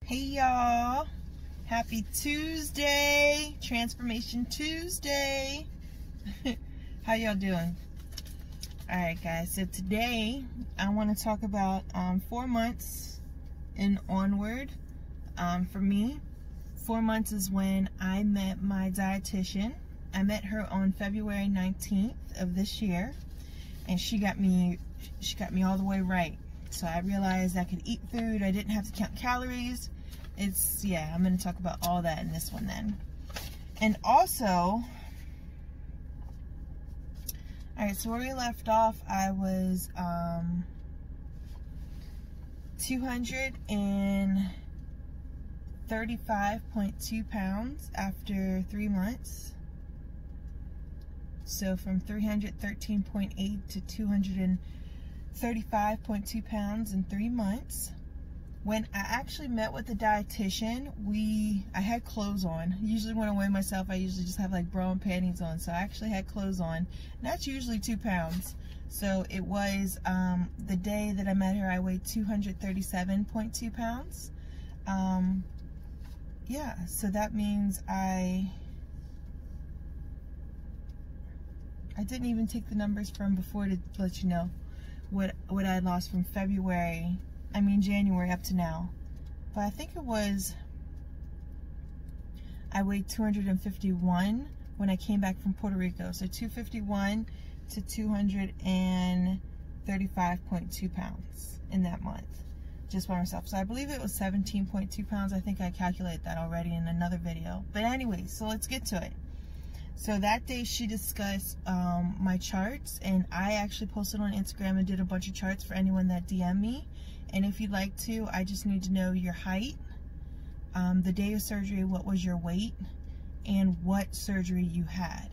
Hey y'all, happy Tuesday, Transformation Tuesday. How y'all doing? Alright guys, so today I want to talk about 4 months and onward. For me, 4 months is when I met my dietitian. I met her on February 19th of this year, and she got me all the way right. So I realized I could eat food, I didn't have to count calories. I'm going to talk about all that in this one then. And also, alright, so where we left off, I was 235.2 pounds after 3 months. So from 313.8 to 235.2 pounds in 3 months. When I actually met with the dietitian, I had clothes on. Usually when I weigh myself, I usually just have like bra and panties on. So I actually had clothes on. And that's usually 2 pounds. So it was the day that I met her, I weighed 237.2 pounds. Yeah, so that means I didn't even take the numbers from before to let you know what I had lost from January up to now. But I think it was, I weighed 251 when I came back from Puerto Rico. So 251 to 235.2 pounds in that month, just by myself. So I believe it was 17.2 pounds. I think I calculated that already in another video. But anyway, so let's get to it. So that day she discussed my charts, and I actually posted on Instagram and did a bunch of charts for anyone that DM'd me. And if you'd like to, I just need to know your height, the day of surgery, what was your weight, and what surgery you had.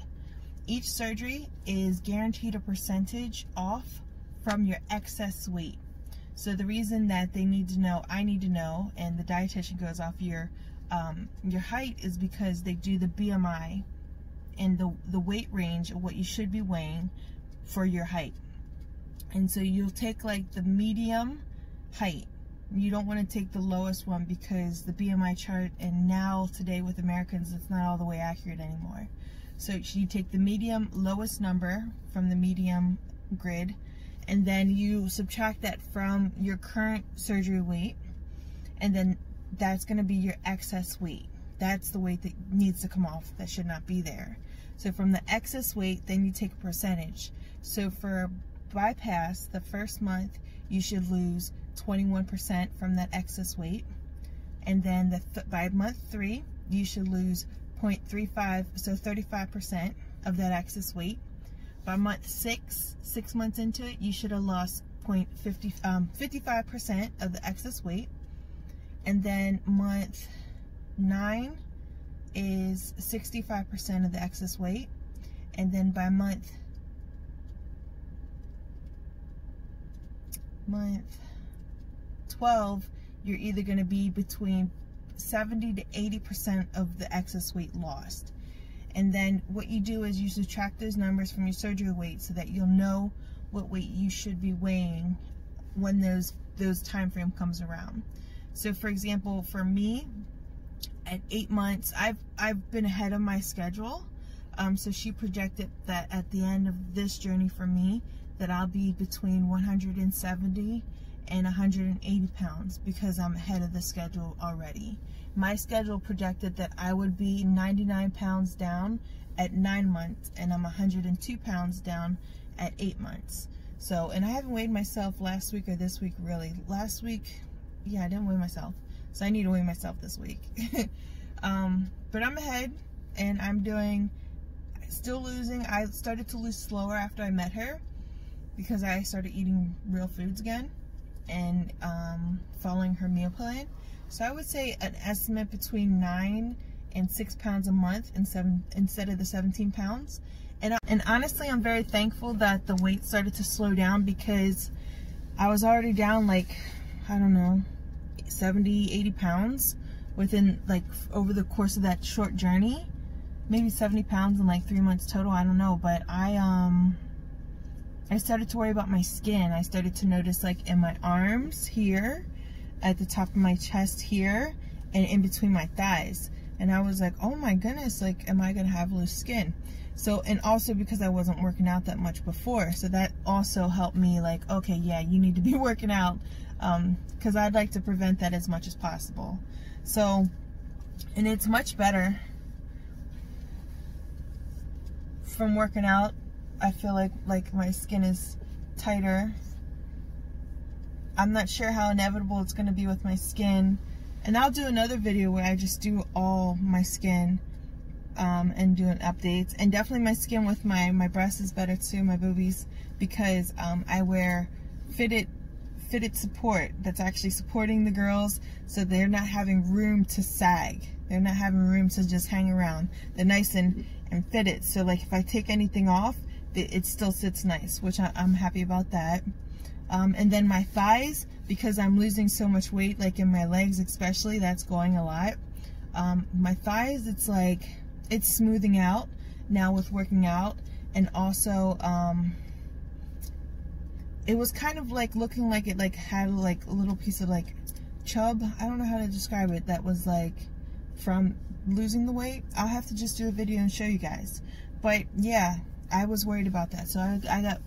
Each surgery is guaranteed a percentage off from your excess weight. So the reason that they need to know, I need to know, and the dietitian goes off your height is because they do the BMI and the weight range of what you should be weighing for your height. And so you'll take like the medium height. You don't want to take the lowest one because the BMI chart, and now today with Americans, it's not all the way accurate anymore. So you take the medium lowest number from the medium grid, and then you subtract that from your current surgery weight, and then that's going to be your excess weight. That's the weight that needs to come off, that should not be there. So from the excess weight, then you take a percentage. So for bypass, the first month, you should lose 21% from that excess weight. And then by month 3, you should lose 0.35, so 35% of that excess weight. By month 6 months into it, you should have lost 55% of the excess weight. And then month 9 is 65% of the excess weight. And then by month 12, you're either going to be between 70 to 80% of the excess weight lost. And then what you do is you subtract those numbers from your surgery weight so that you'll know what weight you should be weighing when those time frame comes around. So for example, for me, at 8 months, I've been ahead of my schedule. So she projected that at the end of this journey for me, that I'll be between 170 and 180 pounds because I'm ahead of the schedule already. My schedule projected that I would be 99 pounds down at 9 months, and I'm 102 pounds down at 8 months. So, and I haven't weighed myself last week or this week really. Last week, yeah, I didn't weigh myself. So I need to weigh myself this week. But I'm ahead, and I'm still losing. I started to lose slower after I met her because I started eating real foods again and following her meal plan. So I would say an estimate between 9 and 6 pounds a month instead of the 17 pounds. And honestly, I'm very thankful that the weight started to slow down because I was already down like, I don't know, 70, 80 pounds within like over the course of that short journey. Maybe 70 pounds in like 3 months total, I don't know. But I started to worry about my skin. I started to notice like in my arms here, at the top of my chest here and in between my thighs. And I was like, oh my goodness, like, am I gonna have loose skin? So, and also because I wasn't working out that much before, so that also helped me, like, okay, yeah, you need to be working out, because I'd like to prevent that as much as possible. So, and it's much better from working out. I feel like my skin is tighter. I'm not sure how inevitable it's going to be with my skin, and I'll do another video where I just do all my skin, and doing updates. And definitely my skin with my breasts is better too, my boobies, because I wear fitted support that's actually supporting the girls, so they're not having room to sag. They're not having room to just hang around. They're nice and fitted, so like if I take anything off, it still sits nice, which I'm happy about that. And then my thighs, because I'm losing so much weight, like in my legs especially, that's going a lot. My thighs, it's like, it's smoothing out now with working out. And also, it was kind of like looking like it like had like a little piece of like chub, I don't know how to describe it, that was like from losing the weight. I'll have to just do a video and show you guys. But yeah, I was worried about that, so I got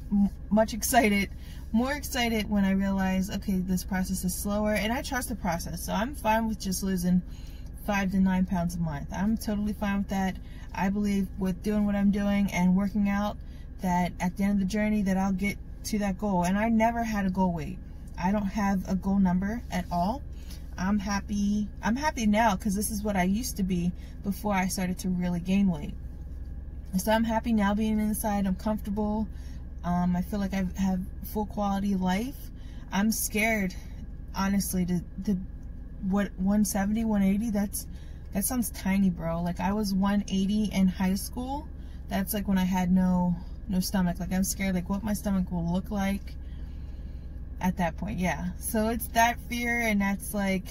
more excited when I realized, okay, this process is slower, and I trust the process, so I'm fine with just losing 5 to 9 pounds a month. I'm totally fine with that. I believe with doing what I'm doing and working out, that at the end of the journey that I'll get to that goal. And I never had a goal weight. I don't have a goal number at all. I'm happy now, because this is what I used to be before I started to really gain weight. So I'm happy now being inside. I'm comfortable. I feel like I have full quality of life. I'm scared, honestly, to what, 170, 180, that sounds tiny, bro. Like, I was 180 in high school. That's like when I had no stomach. Like, I'm scared like what my stomach will look like at that point. Yeah, so it's that fear, and that's like,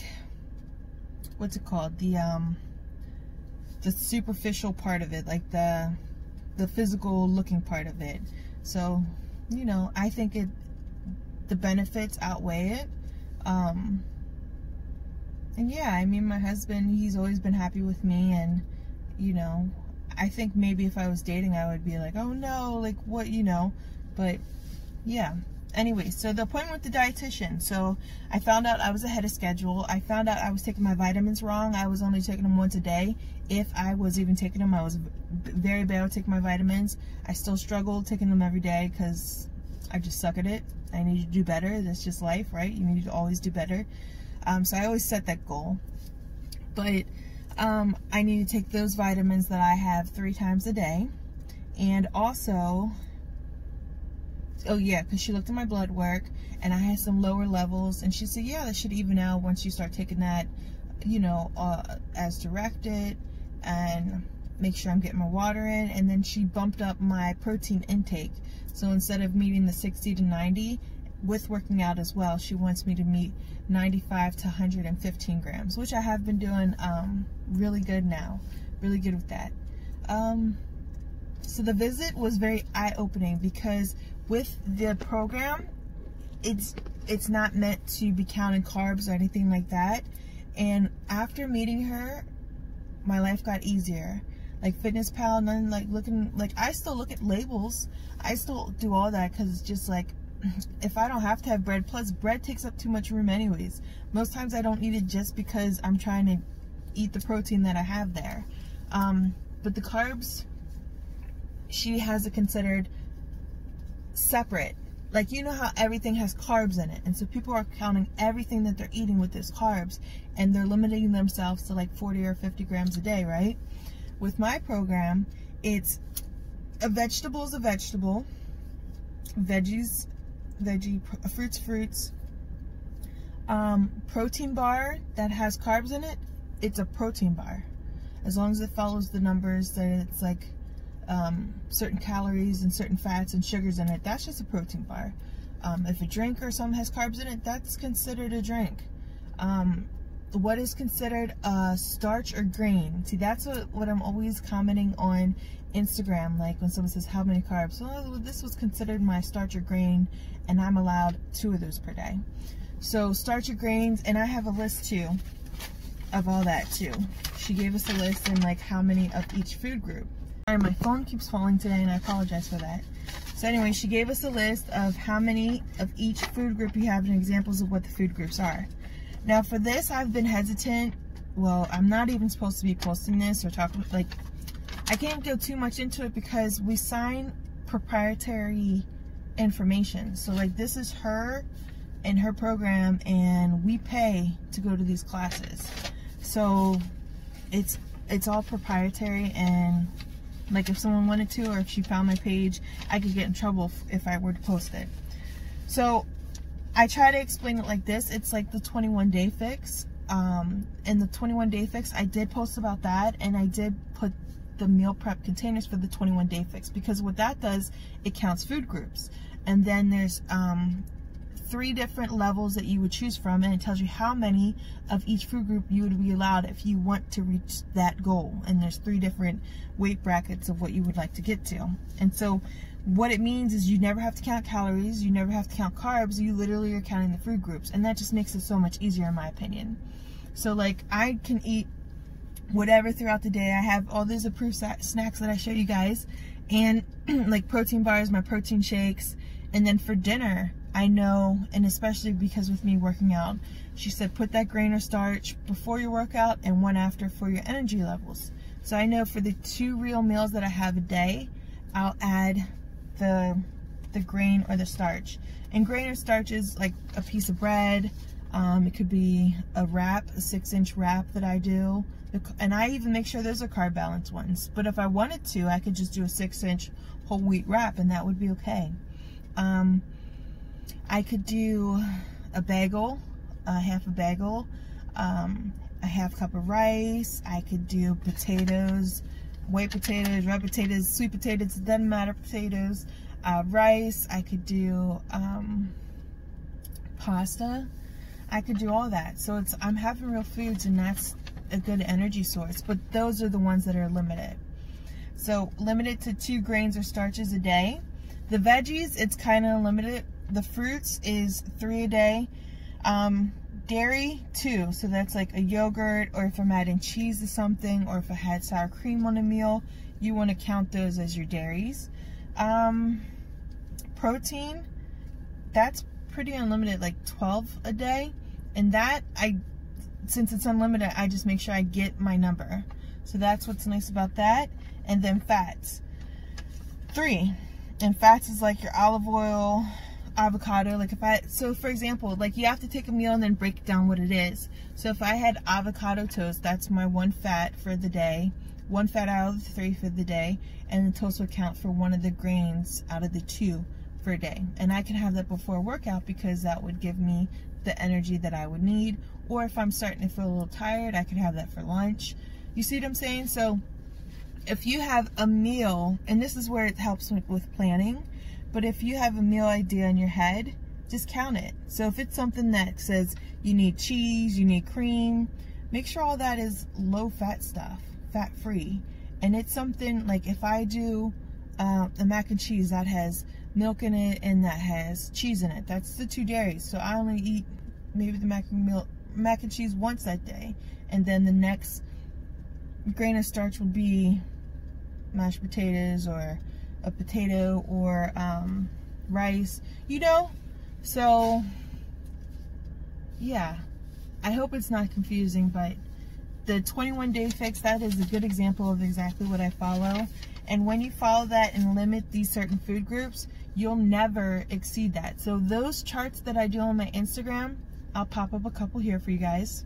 what's it called, the superficial part of it, like the physical looking part of it. So, you know, I think the benefits outweigh it. And yeah, I mean, my husband, he's always been happy with me, and, you know, I think maybe if I was dating, I would be like, oh no, like what, you know, but yeah. Anyway, so the appointment with the dietitian. So I found out I was ahead of schedule. I found out I was taking my vitamins wrong. I was only taking them once a day. If I was even taking them, I was very bad at taking my vitamins. I still struggle taking them every day because I just suck at it. I need to do better. That's just life, right? You need to always do better. So I always set that goal. But I need to take those vitamins that I have 3 times a day. And also, oh yeah, because she looked at my blood work and I had some lower levels, and she said, yeah, that should even out once you start taking that, you know, as directed, and make sure I'm getting my water in. And then she bumped up my protein intake. So instead of meeting the 60 to 90 with working out as well, she wants me to meet 95 to 115 grams, which I have been doing really good now, really good with that. So the visit was very eye-opening, because with the program, it's not meant to be counting carbs or anything like that. And after meeting her, my life got easier. Like Fitness Pal, none like looking, like I still look at labels. I still do all that, because it's just like, if I don't have to have bread, plus bread takes up too much room anyways. Most times I don't eat it just because I'm trying to eat the protein that I have there. But the carbs, she has it considered separate. Like, you know how everything has carbs in it, and so people are counting everything that they're eating with this carbs, and they're limiting themselves to like 40 or 50 grams a day, right? With my program, it's a vegetable is a vegetable, veggies, fruits, protein bar that has carbs in it, it's a protein bar, as long as it follows the numbers that it's like certain calories and certain fats and sugars in it. That's just a protein bar. If a drink or something has carbs in it, that's considered a drink. What is considered a starch or grain? See, that's what I'm always commenting on Instagram, like when someone says how many carbs. So this was considered my starch or grain, and I'm allowed 2 of those per day. So start your grains, and I have a list too of all that too. She gave us a list and like how many of each food group. Sorry, my phone keeps falling today and I apologize for that. So anyway, she gave us a list of how many of each food group you have and examples of what the food groups are. Now for this, I've been hesitant. Well, I'm not even supposed to be posting this or talking, like, I can't go too much into it because we sign proprietary information. So like, this is her and her program, and we pay to go to these classes. So it's all proprietary, and like if someone wanted to, or if she found my page, I could get in trouble if I were to post it. So I try to explain it like this. It's like the 21-day fix. In the 21-day fix, I did post about that, and I did put the meal prep containers for the 21-day fix, because what that does, it counts food groups. And then there's 3 different levels that you would choose from, and it tells you how many of each food group you would be allowed if you want to reach that goal. And there's 3 different weight brackets of what you would like to get to. And so what it means is you never have to count calories, you never have to count carbs, you literally are counting the food groups, and that just makes it so much easier in my opinion. So like, I can eat whatever throughout the day. I have all these approved snacks that I show you guys, and like protein bars, my protein shakes, and then for dinner, I know, and especially because with me working out, she said put that grain or starch before your workout and one after for your energy levels. So I know for the 2 real meals that I have a day, I'll add the grain or the starch. And grain or starch is like a piece of bread. It could be a wrap, a 6-inch wrap that I do. And I even make sure those are carb balanced ones. But if I wanted to, I could just do a 6-inch whole wheat wrap, and that would be okay. I could do a bagel, half a bagel, a half cup of rice. I could do potatoes, white potatoes, red potatoes, sweet potatoes, it doesn't matter, potatoes, rice. I could do pasta. I could do all that. So I'm having real foods, and that's a good energy source. But those are the ones that are limited. So limited to 2 grains or starches a day. The veggies, it's kind of limited. The fruits is 3 a day. Dairy, 2. So that's like a yogurt, or if I'm adding cheese to something, or if I had sour cream on a meal, you want to count those as your dairies. Protein, that's pretty unlimited, like 12 a day. And that, since it's unlimited, I just make sure I get my number. So that's what's nice about that. And then fats, 3. And fats is like your olive oil, avocado. Like so for example, like you have to take a meal and then break down what it is. So if I had avocado toast, that's my 1 fat for the day, 1 fat out of the 3 for the day, and the toast would count for 1 of the grains out of the 2 for a day. And I can have that before a workout, because that would give me the energy that I would need. Or if I'm starting to feel a little tired, I could have that for lunch. You see what I'm saying? So if you have a meal, and this is where it helps with planning, but if you have a meal idea in your head, just count it. So if it's something that says you need cheese, you need cream, make sure all that is low fat stuff, fat free. And it's something like, if I do a mac and cheese that has milk in it and that has cheese in it, that's the 2 dairies. So I only eat maybe the mac and cheese once that day, and then the next grain of starch would be mashed potatoes, or a potato, or rice, you know. So yeah, I hope it's not confusing, but the 21-day fix, that is a good example of exactly what I follow. And when you follow that and limit these certain food groups, you'll never exceed that. So those charts that I do on my Instagram, I'll pop up a couple here for you guys.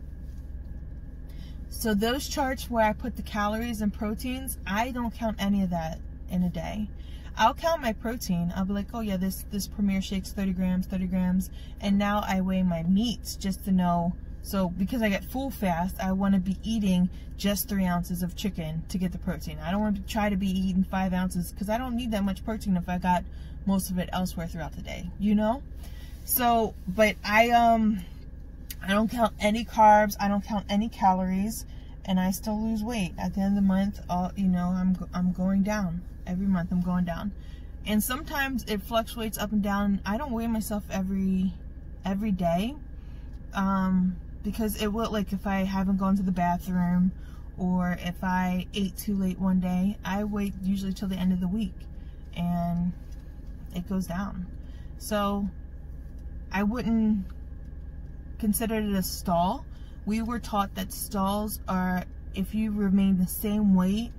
So those charts where I put the calories and proteins, I don't count any of that in a day. I'll count my protein. I'll be like, oh yeah, this Premier shake's 30 grams, and now I weigh my meats just to know. So because I get full fast, I want to be eating just 3 ounces of chicken to get the protein. I don't want to try to be eating 5 ounces, because I don't need that much protein if I got most of it elsewhere throughout the day, you know? So, but I don't count any carbs, I don't count any calories, and I still lose weight. At the end of the month, you know, I'm going down. Every month I'm going down. And sometimes it fluctuates up and down. I don't weigh myself every day. because it will, like if I haven't gone to the bathroom or if I ate too late one day, I wait usually till the end of the week and it goes down. So I wouldn't consider it a stall. We were taught that stalls are if you remain the same weight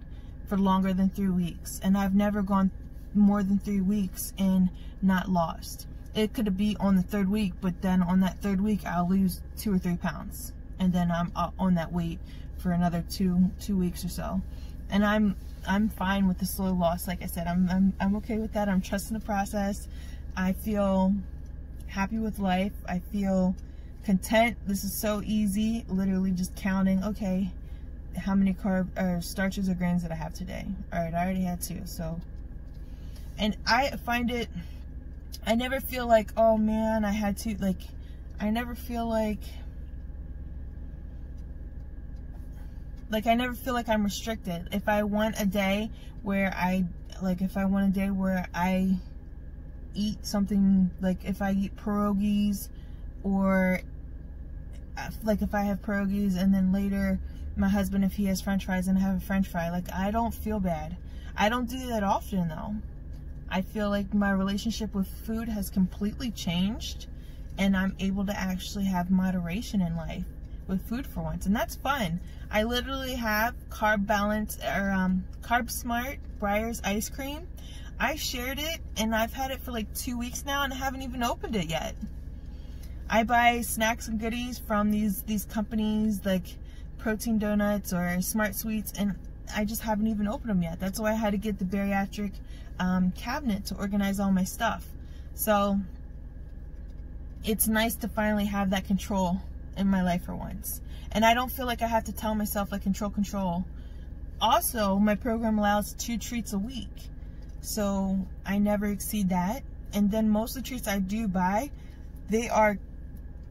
for longer than 3 weeks, and I've never gone more than 3 weeks and not lost. It could be on the 3rd week, but then on that 3rd week I'll lose 2 or 3 pounds, and then I'm on that weight for another two weeks or so. And I'm fine with the slow loss. Like I said, I'm okay with that. I'm trusting the process. I feel happy with life. I feel content. This is so easy, literally just counting, okay, how many starches or grains did I have today? All right, I already had 2. So, and I find it, I never feel like, oh man, I had to, like, I never feel like I never feel like I'm restricted. If I want a day where if I want a day where I eat something, like if I eat pierogies, or like if I have pierogies and then later my husband, if he has french fries and I have a french fry, like I don't feel bad. I don't do that often though. I feel like my relationship with food has completely changed and I'm able to actually have moderation in life with food for once, and that's fun. I literally have Carb Balance or Carb Smart Breyers ice cream. I shared it and I've had it for like 2 weeks now and I haven't even opened it yet. I buy snacks and goodies from these companies like Protein Donuts or Smart Sweets, and I just haven't even opened them yet. That's why I had to get the bariatric cabinet to organize all my stuff. So it's nice to finally have that control in my life for once, and I don't feel like I have to tell myself like control. Also, my program allows 2 treats a week, so I never exceed that. And then most of the treats I do buy, they are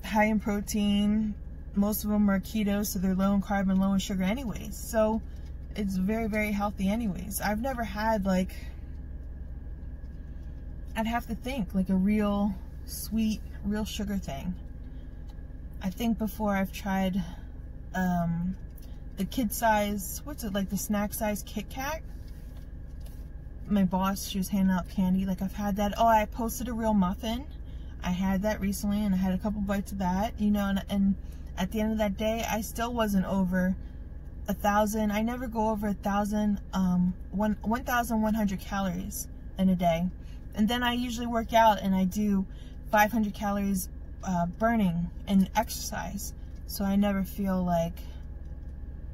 high in protein. Most of them are keto, so they're low in carb and low in sugar anyways, so it's very, very healthy anyways. I've never had, like, I'd have to think, like a real sweet, real sugar thing. I think before I've tried the kid size, what's it, like the snack size Kit Kat. My boss, she was handing out candy, like I've had that. Oh, I posted a real muffin. I had that recently and I had a couple bites of that, you know, and at the end of that day, I still wasn't over 1,000. I never go over 1,000, 1,100 calories in a day. And then I usually work out and I do 500 calories burning and exercise. So I never feel like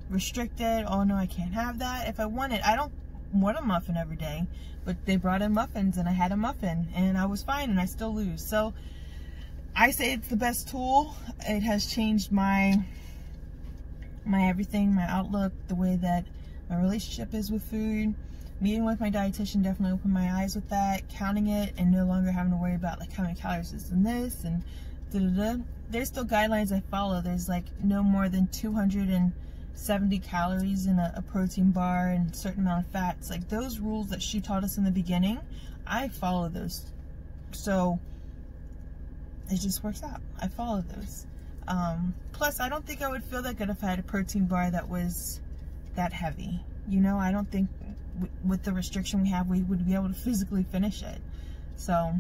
restricted. Oh no, I can't have that. If I want it, I don't want a muffin every day, but they brought in muffins and I had a muffin and I was fine and I still lose. So I say it's the best tool. It has changed my everything, my outlook, the way that my relationship is with food. Meeting with my dietitian definitely opened my eyes with that, counting it and no longer having to worry about like how many calories is in this and da-da-da. There's still guidelines I follow. There's like no more than 270 calories in a protein bar and a certain amount of fats. Like those rules that she taught us in the beginning, I follow those. So it just works out. I follow those. Plus, I don't think I would feel that good if I had a protein bar that was that heavy. You know, I don't think with the restriction we have, we would be able to physically finish it. So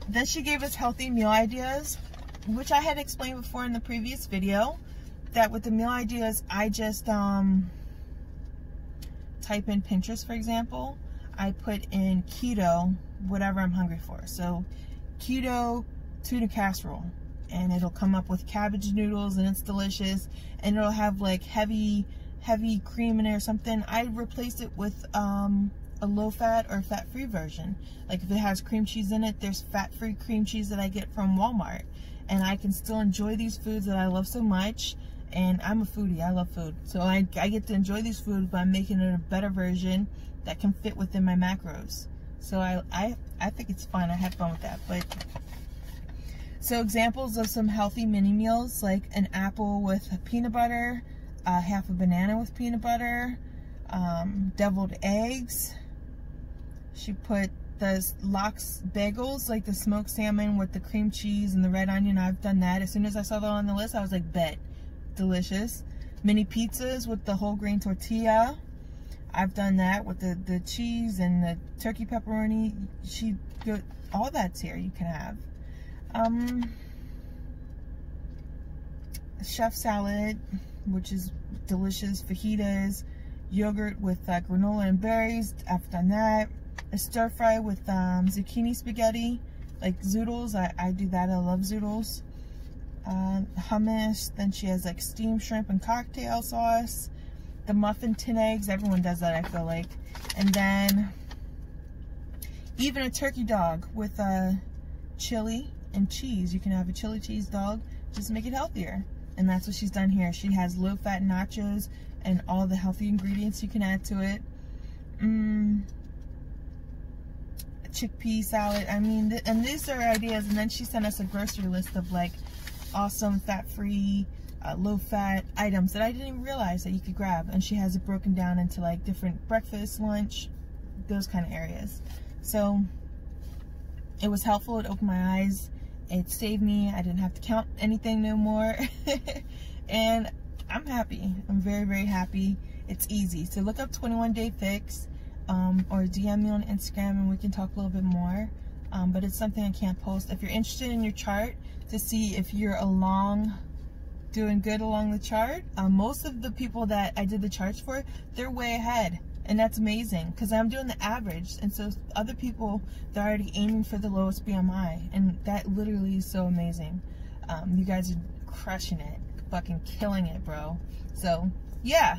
then she gave us healthy meal ideas, which I had explained before in the previous video, that with the meal ideas, I just type in Pinterest, for example. I put in keto, whatever I'm hungry for. So keto tuna casserole, and it'll come up with cabbage noodles and it's delicious, and it'll have like heavy cream in it or something. I replaced it with a low fat or fat free version. Like if it has cream cheese in it, there's fat free cream cheese that I get from Walmart, and I can still enjoy these foods that I love so much. And I'm a foodie, I love food, so I get to enjoy these foods by making it a better version that can fit within my macros. So I think it's fun. I had fun with that. But so examples of some healthy mini meals, like an apple with peanut butter, half a banana with peanut butter, deviled eggs. She put the lox bagels, like the smoked salmon with the cream cheese and the red onion. I've done that. As soon as I saw that on the list, I was like, bet. Delicious. Mini pizzas with the whole grain tortilla. I've done that with the cheese and the turkey pepperoni. All that's here you can have. Chef salad, which is delicious. Fajitas, yogurt with granola and berries. I've done that. A stir fry with zucchini spaghetti, like zoodles. I do that. I love zoodles. Hummus. Then she has like steamed shrimp and cocktail sauce. The muffin tin eggs. Everyone does that, I feel like. And then even a turkey dog with chili and cheese. You can have a chili cheese dog. Just make it healthier. And that's what she's done here. She has low-fat nachos and all the healthy ingredients you can add to it. Chickpea salad. I mean, and these are ideas. And then she sent us a grocery list of like awesome fat-free, low-fat items that I didn't even realize that you could grab. And she has it broken down into like different breakfast, lunch, those kind of areas. So it was helpful. It opened my eyes. It saved me. I didn't have to count anything no more. And I'm happy. I'm very, very happy. It's easy. So look up 21 Day Fix, or DM me on Instagram and we can talk a little bit more. But it's something I can't post. If you're interested in your chart to see if you're doing good along the chart, most of the people that I did the charts for, they're way ahead. And that's amazing because I'm doing the average. And so other people, they're already aiming for the lowest BMI. And that literally is so amazing. You guys are crushing it. Fucking killing it, bro. So, yeah.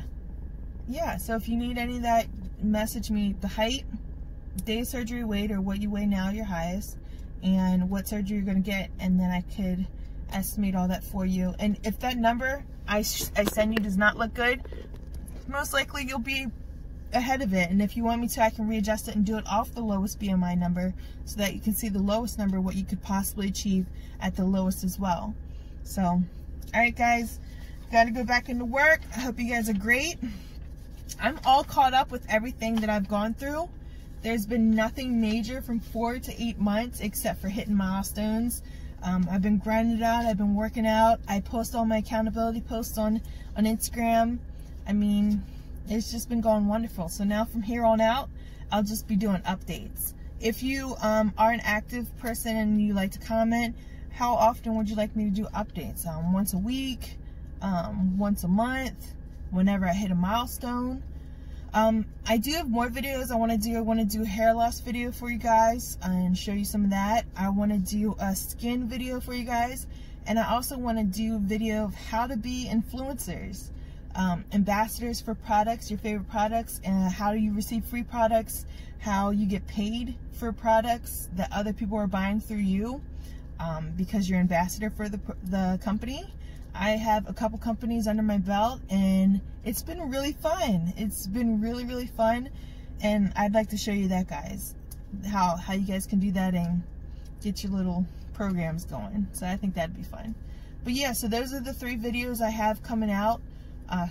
Yeah, so if you need any of that, message me the height, day of surgery weight, or what you weigh now, your highest, and what surgery you're going to get. And then I could estimate all that for you. And if that number I send you does not look good, most likely you'll be ahead of it. And if you want me to, I can readjust it and do it off the lowest BMI number so that you can see the lowest number, what you could possibly achieve at the lowest as well. So, all right, guys, gotta go back into work. I hope you guys are great. I'm all caught up with everything that I've gone through. There's been nothing major from 4 to 8 months except for hitting milestones. I've been grinding it out. I've been working out. I post all my accountability posts on Instagram. I mean, it's just been going wonderful. So now from here on out, I'll just be doing updates. If you are an active person and you like to comment, how often would you like me to do updates? Once a week, once a month, whenever I hit a milestone. I do have more videos I want to do. I want to do a hair loss video for you guys and show you some of that. I want to do a skin video for you guys. And I also want to do a video of how to be influencers. Ambassadors for products, your favorite products, and how you receive free products, how you get paid for products that other people are buying through you because you're ambassador for the company. I have a couple companies under my belt and it's been really fun. It's been really, really fun, and I'd like to show you that, guys, how you guys can do that and get your little programs going. So I think that'd be fun. But yeah, so those are the 3 videos I have coming out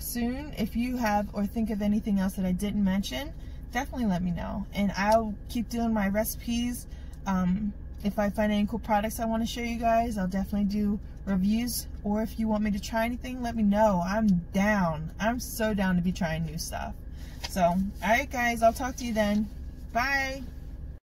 soon. If you have or think of anything else that I didn't mention, definitely let me know, and I'll keep doing my recipes. If I find any cool products I want to show you guys, I'll definitely do reviews. Or if you want me to try anything, let me know. I'm down. I'm so down to be trying new stuff. So, alright guys, I'll talk to you then. Bye.